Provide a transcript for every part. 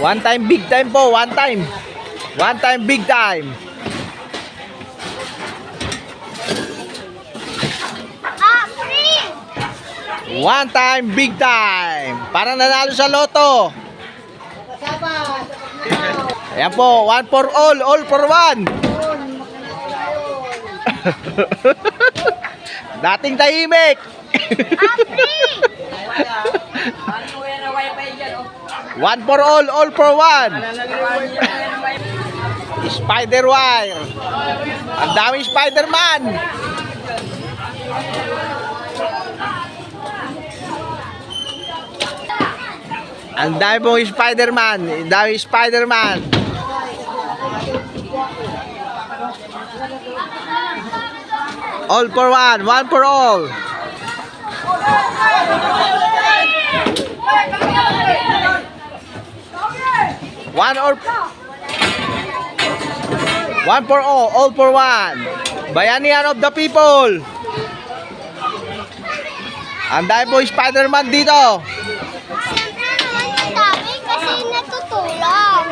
One time, big time po. One time. One time, big time. One time, big time. Parang nanalo sa loto. Ayan po, one for all for one. Dating tahimik. One for all for one. Spider wire. Ang daming Spider-Man. Ang dami pong Spider-Man. Ang dami Spider-Man. All for one for all. One for all for one. Bayanihan of the people. Ang dami po Spider-Man dito. Kasi natutulong.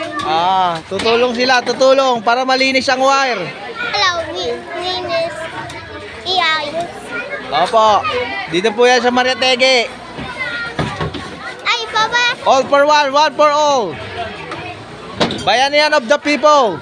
Tutulong sila, tutulong para malinis ang wire. Hello, linis. Iayos. Opo, dito po yan sa Mariatege. Ay, baba. All for one for all. Bayanihan of the people.